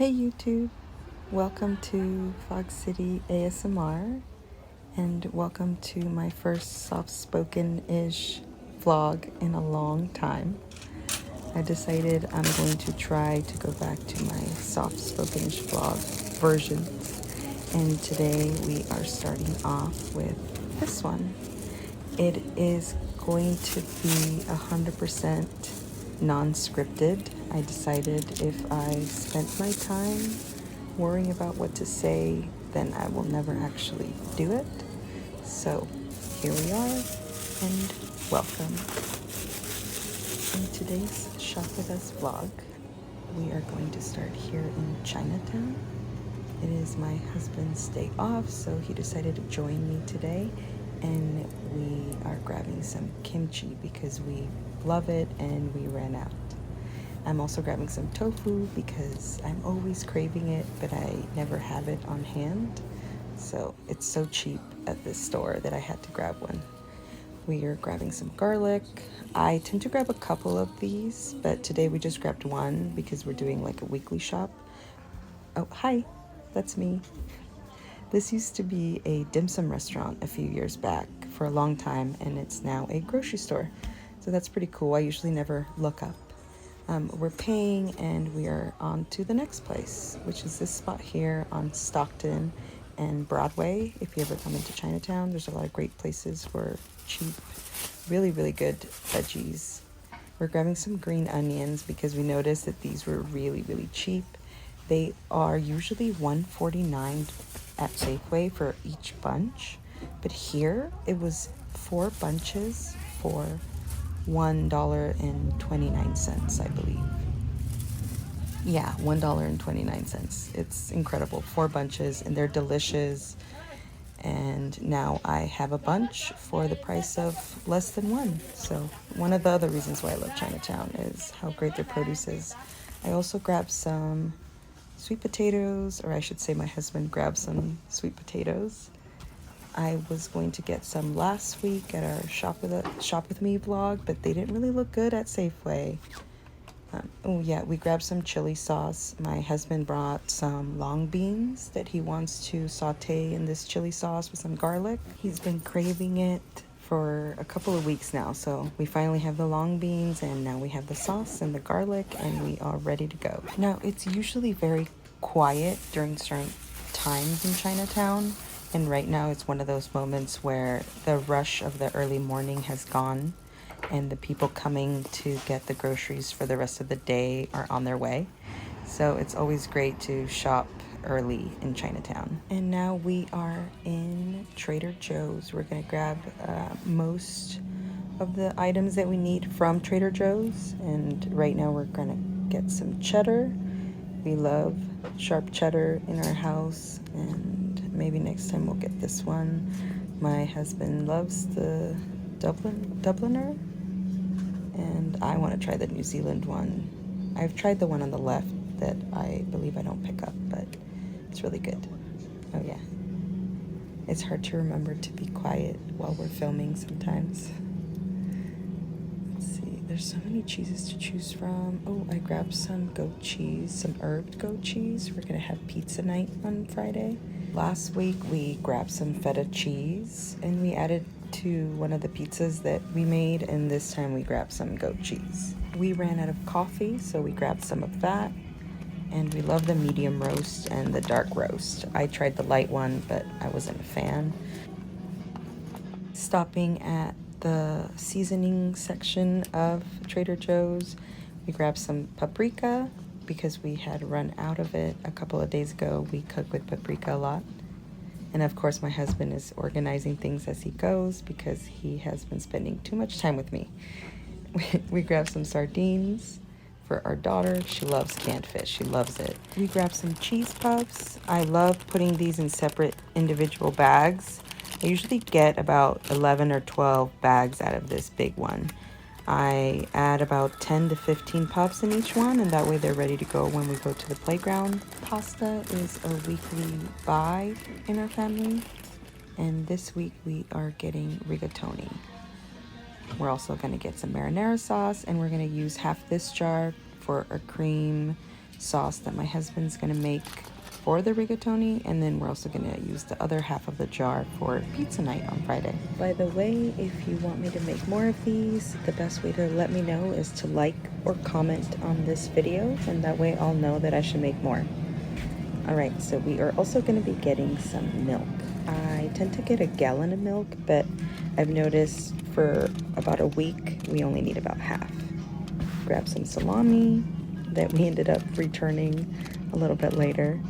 Hey YouTube, welcome to Fog City ASMR and welcome to my first soft-spoken-ish vlog in a long time. I decided I'm going to try to go back to my soft-spoken-ish vlog versions, and today we are starting off with this one. It is going to be 100% non-scripted. I decided if I spent my time worrying about what to say, then I will never actually do it. So here we are, and welcome. In today's Shop With Us vlog, we are going to start here in Chinatown. It is my husband's day off, so he decided to join me today, and we are grabbing some kimchi because we love it and we ran out. I'm also grabbing some tofu because I'm always craving it, but I never have it on hand. So it's so cheap at this store that I had to grab one. We are grabbing some garlic. I tend to grab a couple of these, but today we just grabbed one because we're doing like a weekly shop. Oh, hi, that's me. This used to be a dim sum restaurant a few years back for a long time, and it's now a grocery store. So that's pretty cool. I usually never look up. We're paying and we are on to the next place, which is this spot here on Stockton and Broadway. If you ever come into Chinatown, there's a lot of great places for cheap, really, really good veggies. We're grabbing some green onions because we noticed that these were really, really cheap. They are usually $1.49 at Safeway for each bunch, but here it was 4 bunches for $1.29, I believe. Yeah, $1.29. It's incredible. 4 bunches, and they're delicious. And now I have a bunch for the price of less than one. So one of the other reasons why I love Chinatown is how great their produce is. I also grabbed some sweet potatoes, or I should say my husband grabbed some sweet potatoes. I was going to get some last week at our Shop With Me vlog, but they didn't really look good at Safeway. Oh yeah, we grabbed some chili sauce. My husband brought some long beans that he wants to saute in this chili sauce with some garlic. He's been craving it for a couple of weeks now, so we finally have the long beans, and now we have the sauce and the garlic, and we are ready to go. Now, it's usually very quiet during certain times in Chinatown, and right now it's one of those moments where the rush of the early morning has gone and the people coming to get the groceries for the rest of the day are on their way. So it's always great to shop early in Chinatown. And now we are in Trader Joe's. We're gonna grab most of the items that we need from Trader Joe's. And right now we're gonna get some cheddar. We love sharp cheddar in our house, and maybe next time we'll get this one. My husband loves the Dubliner, and I want to try the New Zealand one. I've tried the one on the left that I believe I don't pick up, but it's really good. Oh yeah. It's hard to remember to be quiet while we're filming sometimes. Let's see, there's so many cheeses to choose from. Oh, I grabbed some goat cheese, some herbed goat cheese. We're gonna have pizza night on Friday. Last week we grabbed some feta cheese and we added to one of the pizzas that we made, and this time we grabbed some goat cheese. We ran out of coffee, so we grabbed some of that, and we love the medium roast and the dark roast. I tried the light one, but I wasn't a fan. Stopping at the seasoning section of Trader Joe's, we grabbed some paprika because we had run out of it a couple of days ago. We cook with paprika a lot. And of course, my husband is organizing things as he goes because he has been spending too much time with me. We grabbed some sardines for our daughter. She loves canned fish. She loves it. We grabbed some cheese puffs. I love putting these in separate individual bags. I usually get about 11 or 12 bags out of this big one. I add about 10 to 15 puffs in each one, and that way they're ready to go when we go to the playground. Pasta is a weekly buy in our family, and this week we are getting rigatoni. We're also going to get some marinara sauce, and we're going to use half this jar for our cream sauce that my husband's gonna make for the rigatoni, and then we're also gonna use the other half of the jar for pizza night on Friday. By the way, if you want me to make more of these, the best way to let me know is to like or comment on this video, and that way I'll know that I should make more. Alright, so we are also going to be getting some milk. I tend to get a gallon of milk, but I've noticed for about a week we only need about half. Grab some salami that we ended up returning a little bit later.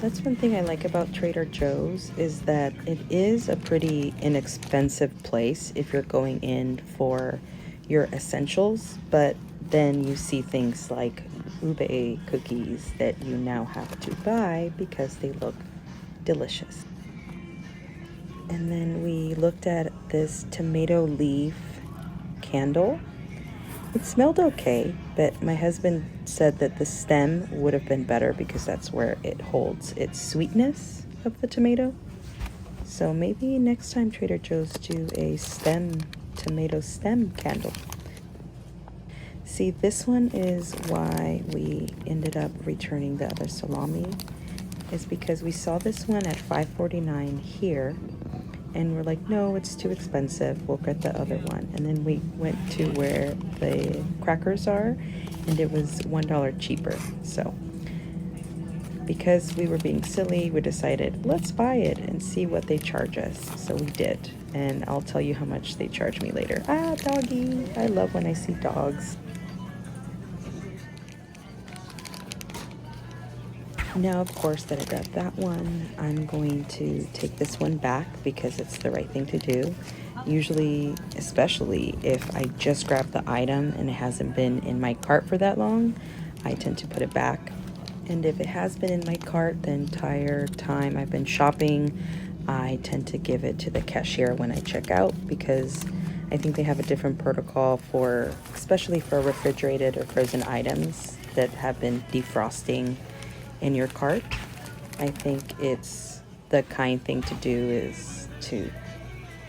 That's one thing I like about Trader Joe's, is that it is a pretty inexpensive place if you're going in for your essentials, but then you see things like ube cookies that you now have to buy because they look delicious. And then we looked at this tomato leaf candle. It smelled okay, but my husband said that the stem would have been better because that's where it holds its sweetness of the tomato. So maybe next time Trader Joe's do a tomato stem candle. See, this one is why we ended up returning the other salami, is because we saw this one at $5.49 here, and we're like, no, it's too expensive, we'll get the other one. And then we went to where the crackers are, and it was $1 cheaper. So because we were being silly, we decided, let's buy it and see what they charge us. So we did, and I'll tell you how much they charge me later. Ah, doggy, I love when I see dogs. Now, of course, that I grabbed that one, I'm going to take this one back because it's the right thing to do. Usually, especially if I just grabbed the item and it hasn't been in my cart for that long, I tend to put it back. And if it has been in my cart the entire time I've been shopping, I tend to give it to the cashier when I check out, because I think they have a different protocol for, especially for refrigerated or frozen items that have been defrosting in your cart. I think it's the kind thing to do is to,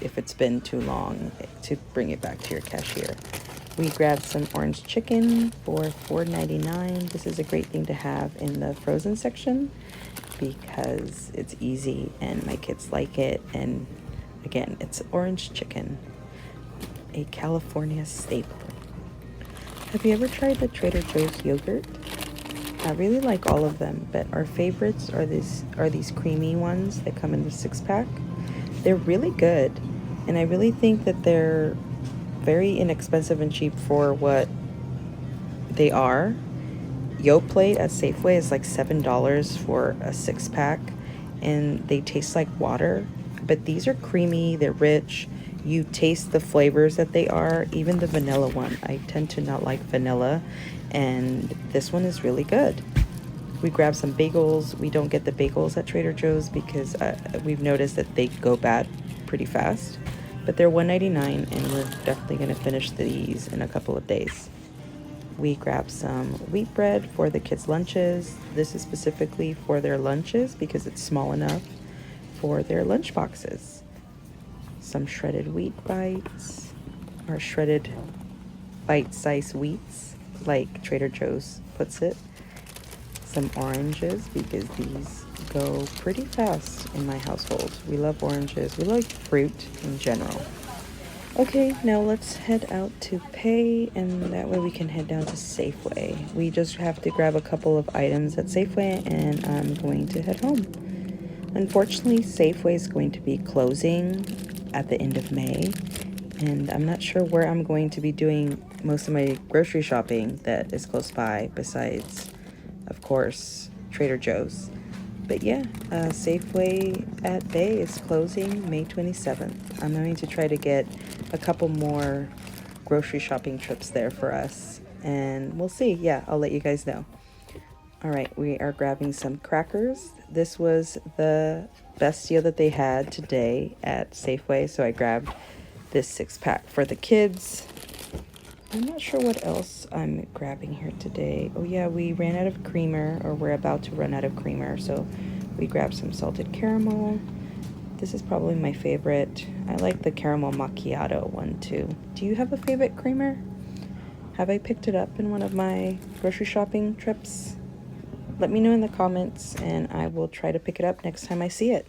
if it's been too long, to bring it back to your cashier. We grabbed some orange chicken for $4.99. This is a great thing to have in the frozen section because it's easy and my kids like it. And again, it's orange chicken, a California staple. Have you ever tried the Trader Joe's yogurt? I really like all of them, but our favorites are these creamy ones that come in the 6-pack. They're really good, and I really think that they're very inexpensive and cheap for what they are. Yoplait at Safeway is like $7 for a 6-pack, and they taste like water, but these are creamy, they're rich. You taste the flavors that they are. Even the vanilla one, I tend to not like vanilla, and this one is really good. We grabbed some bagels. We don't get the bagels at Trader Joe's because we've noticed that they go bad pretty fast, but they're $1.99, and we're definitely going to finish these in a couple of days. We grabbed some wheat bread for the kids' lunches. This is specifically for their lunches because it's small enough for their lunch boxes. Some shredded wheat bites, or shredded bite-sized wheats, like Trader Joe's puts it. Some oranges, because these go pretty fast in my household. We love oranges. We like fruit in general. Okay, now let's head out to pay, and that way we can head down to Safeway. We just have to grab a couple of items at Safeway, and I'm going to head home. Unfortunately, Safeway is going to be closing at the end of May, and I'm not sure where I'm going to be doing most of my grocery shopping that is close by, besides, of course, Trader Joe's. But yeah, Safeway at Bay is closing May 27th. I'm going to try to get a couple more grocery shopping trips there for us, and we'll see. Yeah, I'll let you guys know. All right, we are grabbing some crackers. This was the best deal that they had today at Safeway, so I grabbed this 6-pack for the kids. I'm not sure what else I'm grabbing here today. Oh yeah, we ran out of creamer, or we're about to run out of creamer, so we grabbed some salted caramel. This is probably my favorite. I like the caramel macchiato one too. Do you have a favorite creamer? Have I picked it up in one of my grocery shopping trips? Let me know in the comments and I will try to pick it up next time I see it.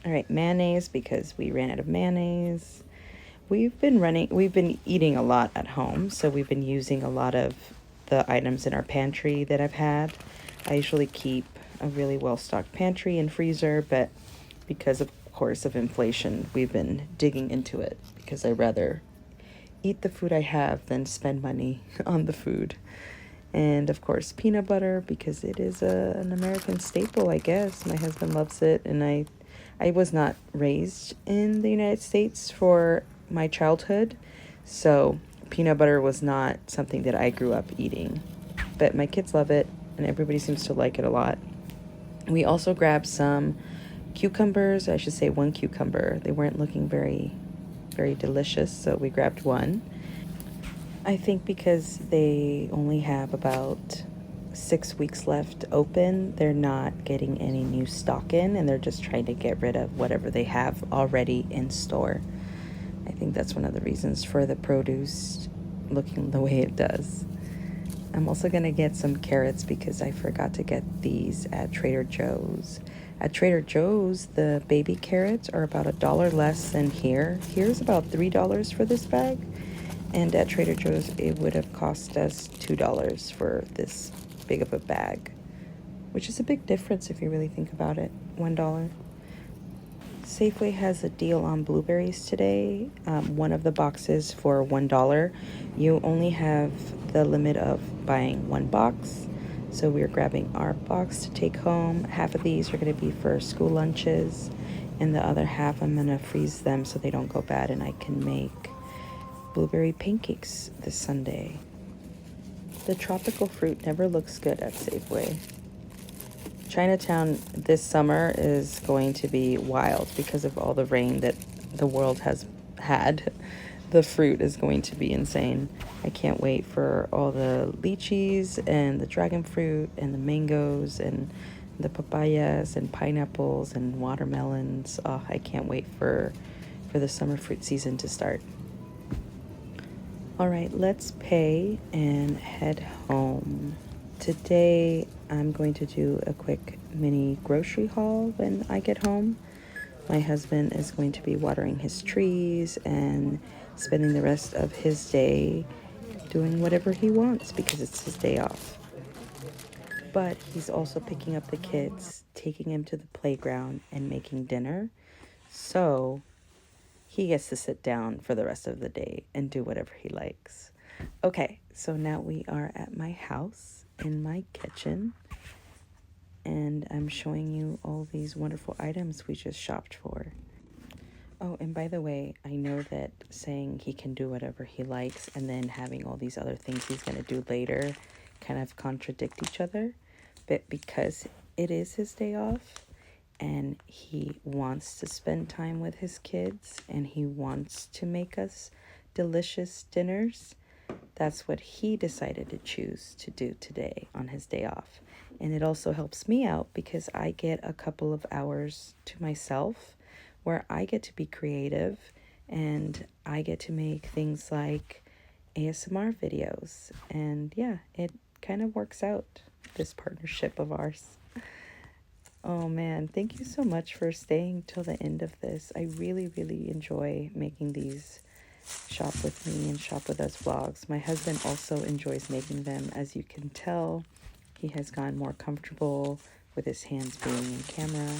All right, mayonnaise because we ran out of mayonnaise. We've been eating a lot at home, so we've been using a lot of the items in our pantry that I've had. I usually keep a really well-stocked pantry and freezer, but because of course of inflation, we've been digging into it because I'd rather eat the food I have than spend money on the food. And of course, peanut butter because it is an American staple, I guess. My husband loves it, and I was not raised in the United States for my childhood, so peanut butter was not something that I grew up eating. But my kids love it, and everybody seems to like it a lot. We also grabbed some cucumbers, I should say one cucumber. They weren't looking very delicious, so we grabbed one. I think because they only have about 6 weeks left open, they're not getting any new stock in, and they're just trying to get rid of whatever they have already in store. I think that's one of the reasons for the produce looking the way it does. I'm also going to get some carrots because I forgot to get these at Trader Joe's. At Trader Joe's, the baby carrots are about $1 less than here. Here's about $3 for this bag. And at Trader Joe's, it would have cost us $2 for this big of a bag, which is a big difference if you really think about it. $1. Safeway has a deal on blueberries today. One of the boxes for $1. You only have the limit of buying one box. So we're grabbing our box to take home. Half of these are going to be for school lunches, and the other half I'm going to freeze them so they don't go bad and I can make blueberry pancakes this Sunday. The tropical fruit never looks good at Safeway. Chinatown this summer is going to be wild because of all the rain that the world has had. The fruit is going to be insane. I can't wait for all the lychees and the dragon fruit and the mangoes and the papayas and pineapples and watermelons. Oh, I can't wait for the summer fruit season to start. All right, let's pay and head home. Today, I'm going to do a quick mini grocery haul when I get home. My husband is going to be watering his trees and spending the rest of his day doing whatever he wants because it's his day off. But he's also picking up the kids, taking him to the playground, and making dinner. So he gets to sit down for the rest of the day and do whatever he likes. Okay, so now we are at my house in my kitchen, and I'm showing you all these wonderful items we just shopped for. Oh, and by the way, I know that saying he can do whatever he likes and then having all these other things he's going to do later kind of contradict each other, but because it is his day off, and he wants to spend time with his kids and he wants to make us delicious dinners, that's what he decided to choose to do today on his day off. And it also helps me out because I get a couple of hours to myself where I get to be creative and I get to make things like ASMR videos. And yeah, it kind of works out, this partnership of ours. Oh man, thank you so much for staying till the end of this. I really, really enjoy making these shop with me and shop with us vlogs. My husband also enjoys making them. As you can tell, he has gotten more comfortable with his hands being in camera.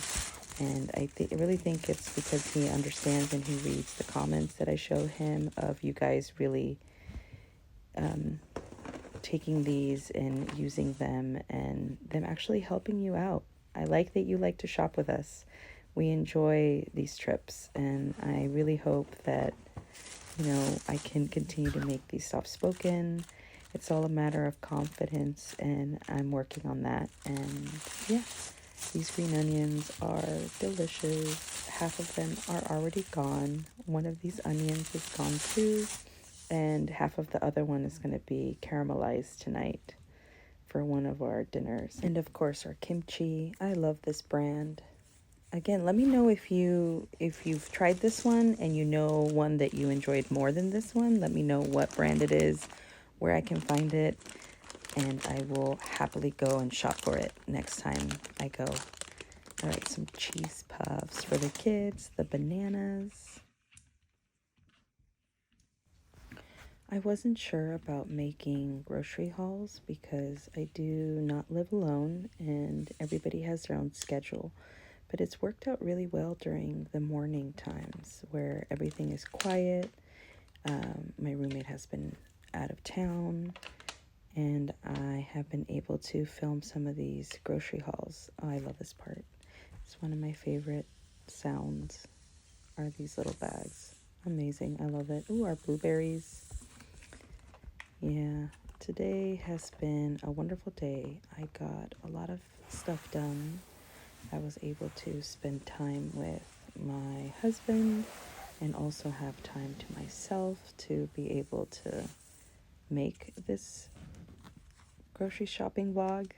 And I really think it's because he understands and he reads the comments that I show him of you guys really taking these and using them and them actually helping you out. I like that you like to shop with us. We enjoy these trips, and I really hope that, I can continue to make these soft-spoken. It's all a matter of confidence, and I'm working on that. And yeah, these green onions are delicious. Half of them are already gone. One of these onions is gone too, and half of the other one is going to be caramelized tonight for one of our dinners. And of course our kimchi. I love this brand. Again, let me know if you've tried this one and you know one that you enjoyed more than this one. Let me know what brand it is where I can find it, and I will happily go and shop for it next time I go. All right, some cheese puffs for the kids, the bananas. I wasn't sure about making grocery hauls because I do not live alone and everybody has their own schedule. But it's worked out really well during the morning times where everything is quiet. My roommate has been out of town, and I have been able to film some of these grocery hauls. Oh, I love this part. It's one of my favorite sounds are these little bags. Amazing. I love it. Ooh, our blueberries. Yeah, today has been a wonderful day. I got a lot of stuff done. I was able to spend time with my husband and also have time to myself to be able to make this grocery shopping vlog.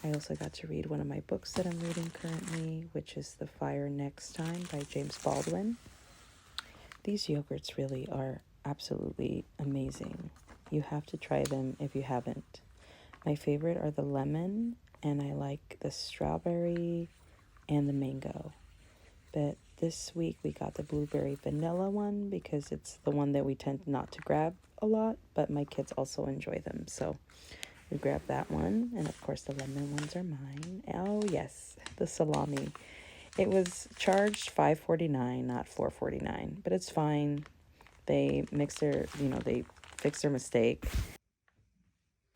I also got to read one of my books that I'm reading currently, which is The Fire Next Time by James Baldwin. These yogurts really are absolutely amazing. You have to try them if you haven't. My favorite are the lemon, and I like the strawberry and the mango. But this week we got the blueberry vanilla one because it's the one that we tend not to grab a lot, but my kids also enjoy them. So we grabbed that one, and of course the lemon ones are mine. Oh yes, the salami. It was charged $5.49, not $4.49, but it's fine. They they fix their mistake.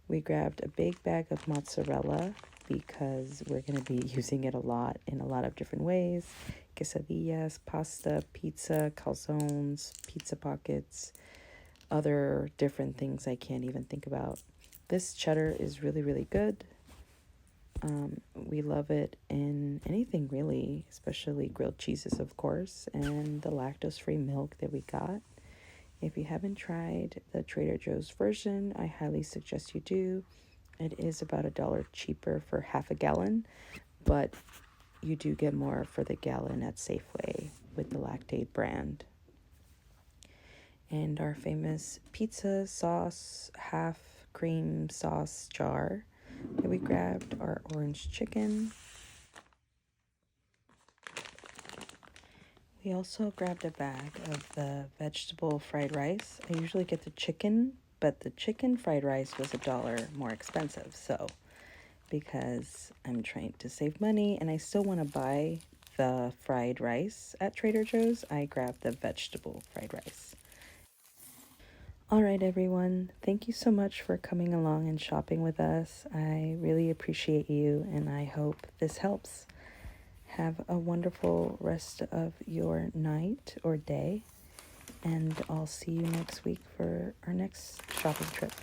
We grabbed a big bag of mozzarella because we're going to be using it a lot in a lot of different ways. Quesadillas, pasta, pizza, calzones, pizza pockets, other different things I can't even think about. This cheddar is really, really good. We love it in anything really, especially grilled cheeses, of course, and the lactose-free milk that we got. If you haven't tried the Trader Joe's version, I highly suggest you do. It is about $1 cheaper for half a gallon, but you do get more for the gallon at Safeway with the Lactate brand. And our famous pizza sauce, half cream sauce jar that we grabbed, our orange chicken. We also grabbed a bag of the vegetable fried rice. I usually get the chicken, but the chicken fried rice was $1 more expensive. So because I'm trying to save money and I still want to buy the fried rice at Trader Joe's, I grabbed the vegetable fried rice. All right, everyone. Thank you so much for coming along and shopping with us. I really appreciate you, and I hope this helps. Have a wonderful rest of your night or day, and I'll see you next week for our next shopping trip.